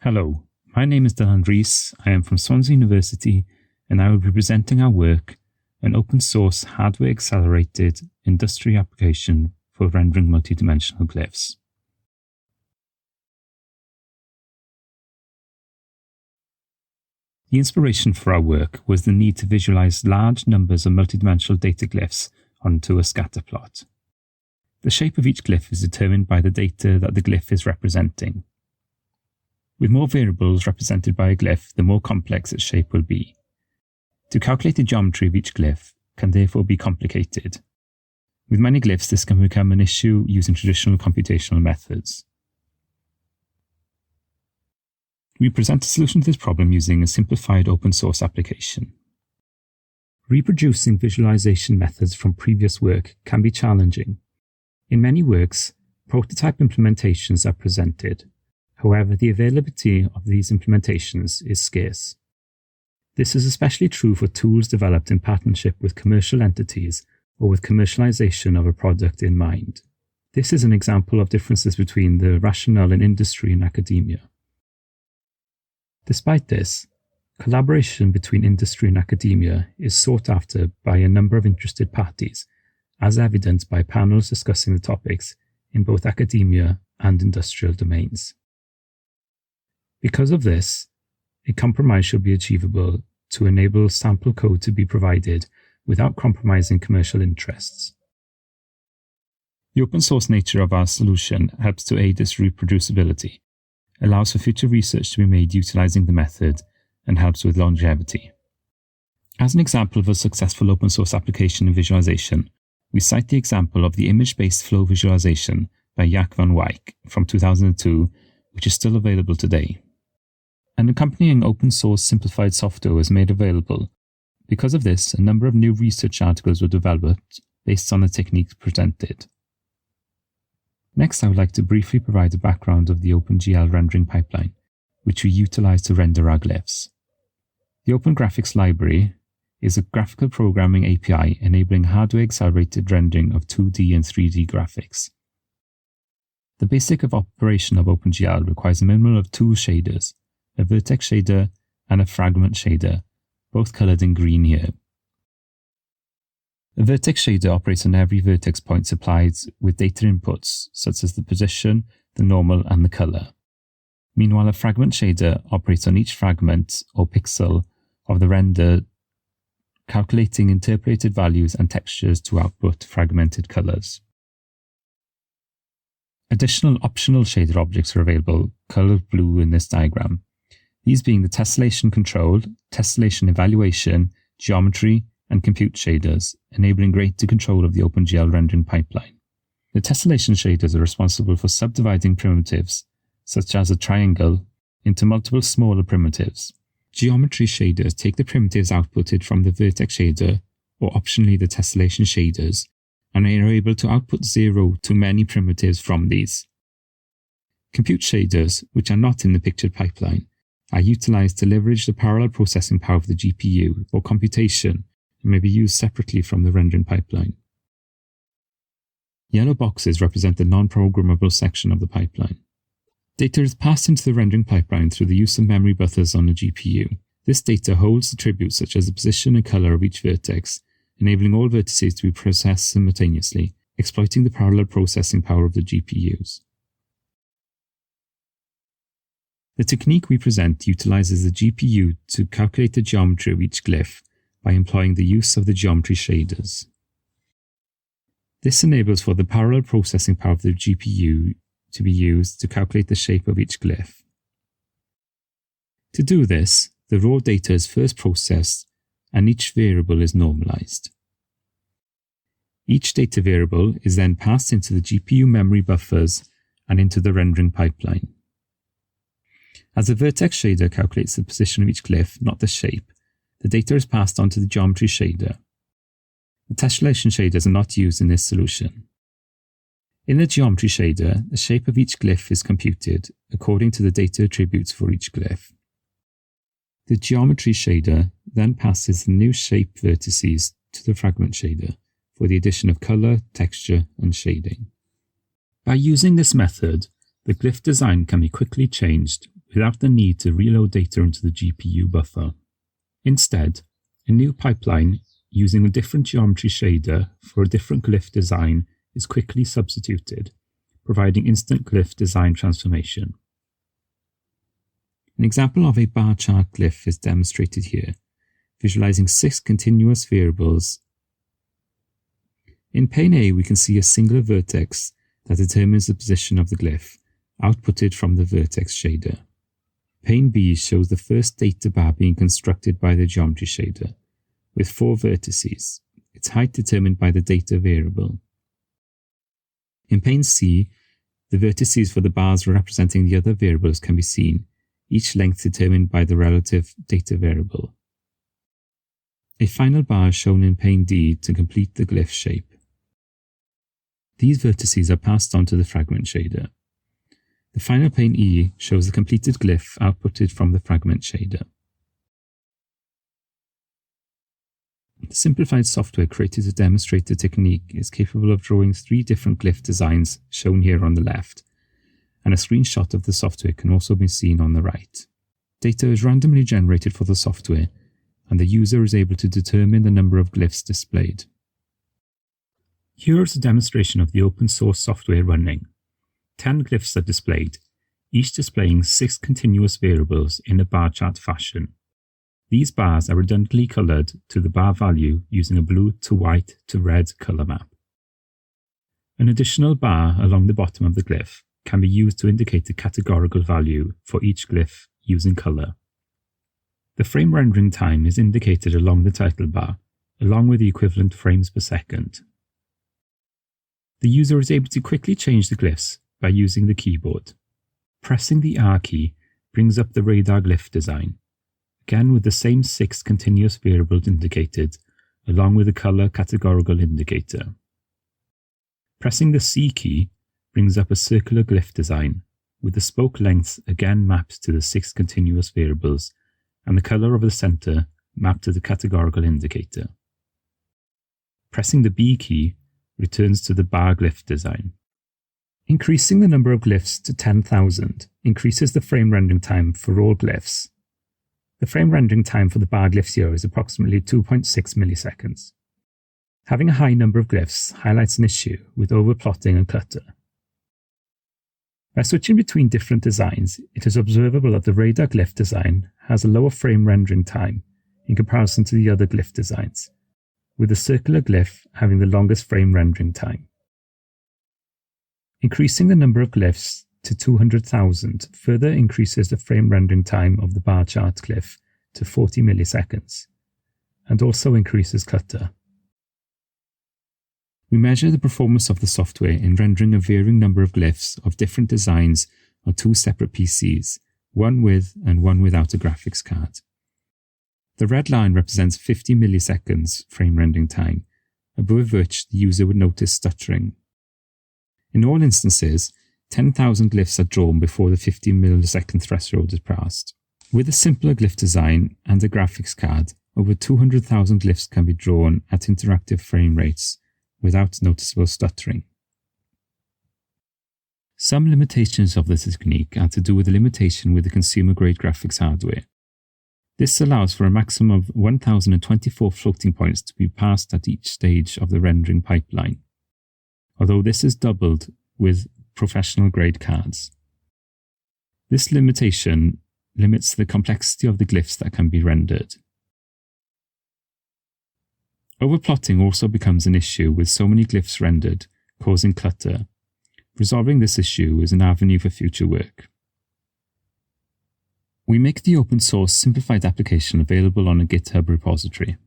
Hello, my name is Rees. I am from Swansea University and I will be presenting our work, an open source hardware accelerated industry application for rendering multidimensional glyphs. The inspiration for our work was the need to visualize large numbers of multidimensional data glyphs onto a scatter plot. The shape of each glyph is determined by the data that the glyph is representing. With more variables represented by a glyph, the more complex its shape will be. To calculate the geometry of each glyph can therefore be complicated. With many glyphs, this can become an issue using traditional computational methods. We present a solution to this problem using a simplified open source application. Reproducing visualization methods from previous work can be challenging. In many works, prototype implementations are presented. However, the availability of these implementations is scarce. This is especially true for tools developed in partnership with commercial entities or with commercialization of a product in mind. This is an example of differences between the rationale in industry and academia. Despite this, collaboration between industry and academia is sought after by a number of interested parties, as evidenced by panels discussing the topics in both academia and industrial domains. Because of this, a compromise should be achievable to enable sample code to be provided without compromising commercial interests. The open source nature of our solution helps to aid this reproducibility, allows for future research to be made utilizing the method, and helps with longevity. As an example of a successful open source application in visualization, we cite the example of the image-based flow visualization by Jaak van Wyk from 2002, which is still available today. An accompanying open source simplified software was made available. Because of this, a number of new research articles were developed based on the techniques presented. Next, I would like to briefly provide a background of the OpenGL rendering pipeline, which we utilize to render our glyphs. The Open Graphics Library is a graphical programming API enabling hardware-accelerated rendering of 2D and 3D graphics. The basic operation of OpenGL requires a minimum of two shaders, a vertex shader and a fragment shader, both colored in green here. A vertex shader operates on every vertex point supplied with data inputs such as the position, the normal, and the color. Meanwhile, a fragment shader operates on each fragment or pixel of the render, calculating interpolated values and textures to output fragmented colors. Additional optional shader objects are available, colored blue in this diagram. These being the tessellation control, tessellation evaluation, geometry, and compute shaders, enabling greater control of the OpenGL rendering pipeline. The tessellation shaders are responsible for subdividing primitives, such as a triangle, into multiple smaller primitives. Geometry shaders take the primitives outputted from the vertex shader, or optionally the tessellation shaders, and are able to output 0 to many primitives from these. Compute shaders, which are not in the pictured pipeline, are utilized to leverage the parallel processing power of the GPU for computation and may be used separately from the rendering pipeline. Yellow boxes represent the non-programmable section of the pipeline. Data is passed into the rendering pipeline through the use of memory buffers on the GPU. This data holds attributes such as the position and color of each vertex, enabling all vertices to be processed simultaneously, exploiting the parallel processing power of the GPUs. The technique we present utilizes the GPU to calculate the geometry of each glyph by employing the use of the geometry shaders. This enables for the parallel processing power of the GPU to be used to calculate the shape of each glyph. To do this, the raw data is first processed and each variable is normalized. Each data variable is then passed into the GPU memory buffers and into the rendering pipeline. As the vertex shader calculates the position of each glyph, not the shape, the data is passed on to the geometry shader. The tessellation shaders are not used in this solution. In the geometry shader, the shape of each glyph is computed according to the data attributes for each glyph. The geometry shader then passes the new shape vertices to the fragment shader for the addition of color, texture, and shading. By using this method, the glyph design can be quickly changed without the need to reload data into the GPU buffer. Instead, a new pipeline using a different geometry shader for a different glyph design is quickly substituted, providing instant glyph design transformation. An example of a bar chart glyph is demonstrated here, visualizing 6 continuous variables. In pane A, we can see a singular vertex that determines the position of the glyph, outputted from the vertex shader. Pane B shows the first data bar being constructed by the geometry shader, with 4 vertices, its height determined by the data variable. In pane C, the vertices for the bars representing the other variables can be seen, each length determined by the relative data variable. A final bar is shown in pane D to complete the glyph shape. These vertices are passed on to the fragment shader. The final pane E shows the completed glyph outputted from the fragment shader. The simplified software created to demonstrate the technique is capable of drawing 3 different glyph designs shown here on the left, and a screenshot of the software can also be seen on the right. Data is randomly generated for the software, and the user is able to determine the number of glyphs displayed. Here is a demonstration of the open source software running. 10 glyphs are displayed, each displaying 6 continuous variables in a bar chart fashion. These bars are redundantly colored to the bar value using a blue to white to red color map. An additional bar along the bottom of the glyph can be used to indicate the categorical value for each glyph using color. The frame rendering time is indicated along the title bar, along with the equivalent frames per second. The user is able to quickly change the glyphs by using the keyboard. Pressing the R key brings up the radar glyph design, again with the same 6 continuous variables indicated, along with a color categorical indicator. Pressing the C key brings up a circular glyph design, with the spoke lengths again mapped to the 6 continuous variables, and the color of the center mapped to the categorical indicator. Pressing the B key returns to the bar glyph design. Increasing the number of glyphs to 10,000 increases the frame rendering time for all glyphs. The frame rendering time for the bar glyphs here is approximately 2.6 milliseconds. Having a high number of glyphs highlights an issue with overplotting and clutter. By switching between different designs, it is observable that the radar glyph design has a lower frame rendering time in comparison to the other glyph designs, with the circular glyph having the longest frame rendering time. Increasing the number of glyphs to 200,000 further increases the frame rendering time of the bar chart glyph to 40 milliseconds, and also increases clutter. We measure the performance of the software in rendering a varying number of glyphs of different designs on 2 separate PCs, one with and one without a graphics card. The red line represents 50 milliseconds frame rendering time, above which the user would notice stuttering. In all instances, 10,000 glyphs are drawn before the 50 millisecond threshold is passed. With a simpler glyph design and a graphics card, over 200,000 glyphs can be drawn at interactive frame rates without noticeable stuttering. Some limitations of this technique are to do with the limitation with the consumer-grade graphics hardware. This allows for a maximum of 1,024 floating points to be passed at each stage of the rendering pipeline, although this is doubled with professional-grade cards. This limitation limits the complexity of the glyphs that can be rendered. Overplotting also becomes an issue with so many glyphs rendered, causing clutter. Resolving this issue is an avenue for future work. We make the open source simplified application available on a GitHub repository.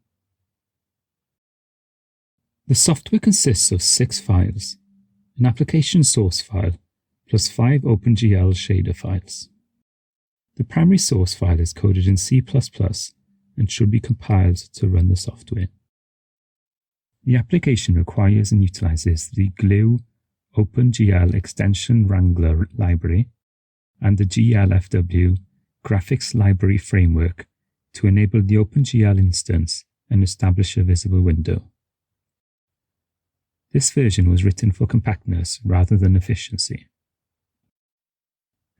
The software consists of 6 files, an application source file, plus 5 OpenGL shader files. The primary source file is coded in C++ and should be compiled to run the software. The application requires and utilizes the GLUE OpenGL extension wrangler library and the GLFW graphics library framework to enable the OpenGL instance and establish a visible window. This version was written for compactness rather than efficiency.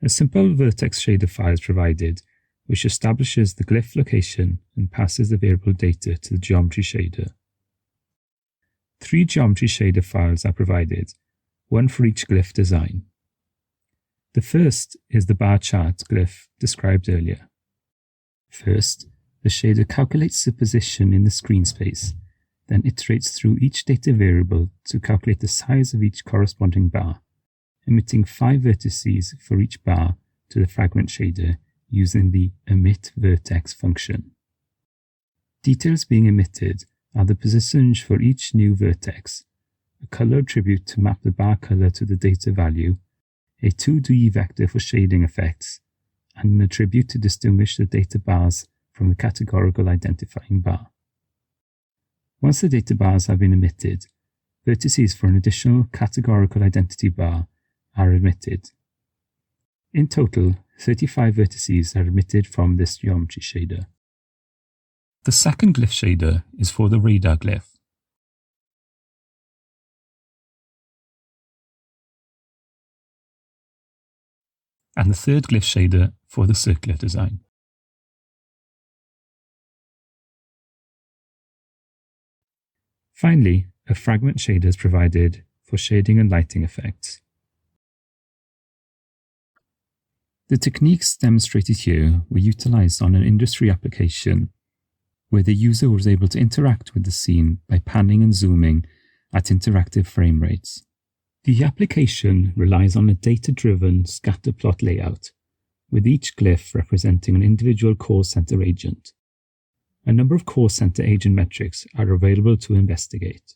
A simple vertex shader file is provided, which establishes the glyph location and passes the variable data to the geometry shader. 3 geometry shader files are provided, one for each glyph design. The first is the bar chart glyph described earlier. First, the shader calculates the position in the screen space, then iterates through each data variable to calculate the size of each corresponding bar, emitting 5 vertices for each bar to the fragment shader using the emitVertex function. Details being emitted are the positions for each new vertex, a color attribute to map the bar color to the data value, a 2D vector for shading effects, and an attribute to distinguish the data bars from the categorical identifying bar. Once the data bars have been emitted, vertices for an additional categorical identity bar are emitted. In total, 35 vertices are emitted from this geometry shader. The second glyph shader is for the radar glyph. And the third glyph shader for the circular design. Finally, a fragment shader is provided for shading and lighting effects. The techniques demonstrated here were utilized on an industry application where the user was able to interact with the scene by panning and zooming at interactive frame rates. The application relies on a data-driven scatter plot layout, with each glyph representing an individual call center agent. A number of call center agent metrics are available to investigate.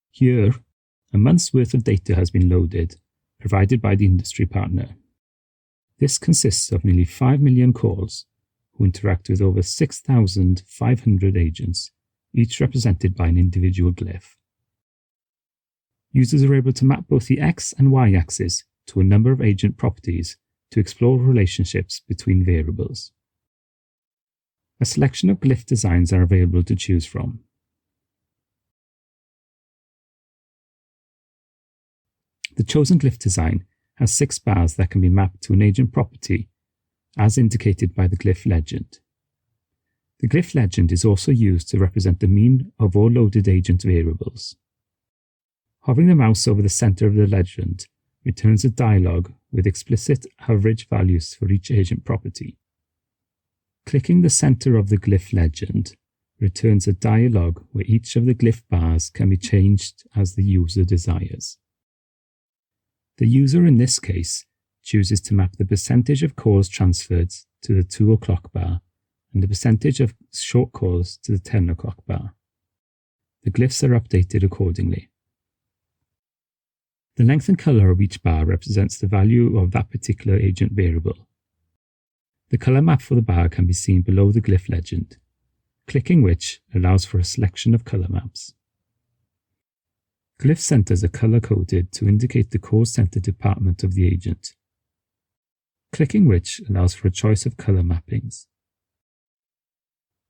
Here, a month's worth of data has been loaded, provided by the industry partner. This consists of nearly 5 million calls, who interact with over 6,500 agents, each represented by an individual glyph. Users are able to map both the X and Y axis to a number of agent properties to explore relationships between variables. A selection of glyph designs are available to choose from. The chosen glyph design has 6 bars that can be mapped to an agent property, as indicated by the glyph legend. The glyph legend is also used to represent the mean of all loaded agent variables. Hovering the mouse over the center of the legend returns a dialog with explicit average values for each agent property. Clicking the center of the glyph legend returns a dialog where each of the glyph bars can be changed as the user desires. The user in this case chooses to map the percentage of calls transferred to the 2 o'clock bar and the percentage of short calls to the 10 o'clock bar. The glyphs are updated accordingly. The length and color of each bar represents the value of that particular agent variable. The color map for the bar can be seen below the glyph legend, clicking which allows for a selection of color maps. Glyph centers are color-coded to indicate the call center department of the agent, clicking which allows for a choice of color mappings.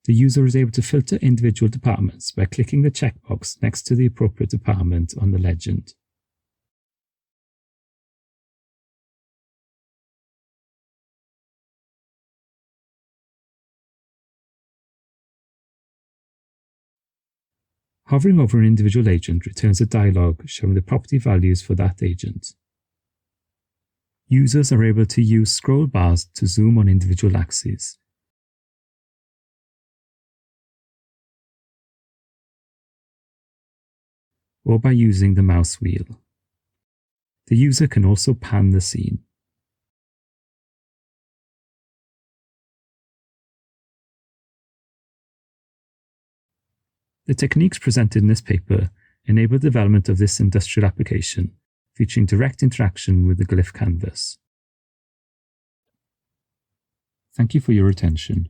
The user is able to filter individual departments by clicking the checkbox next to the appropriate department on the legend. Hovering over an individual agent returns a dialog showing the property values for that agent. Users are able to use scroll bars to zoom on individual axes. Or by using the mouse wheel. The user can also pan the scene. The techniques presented in this paper enable development of this industrial application, featuring direct interaction with the glyph canvas. Thank you for your attention.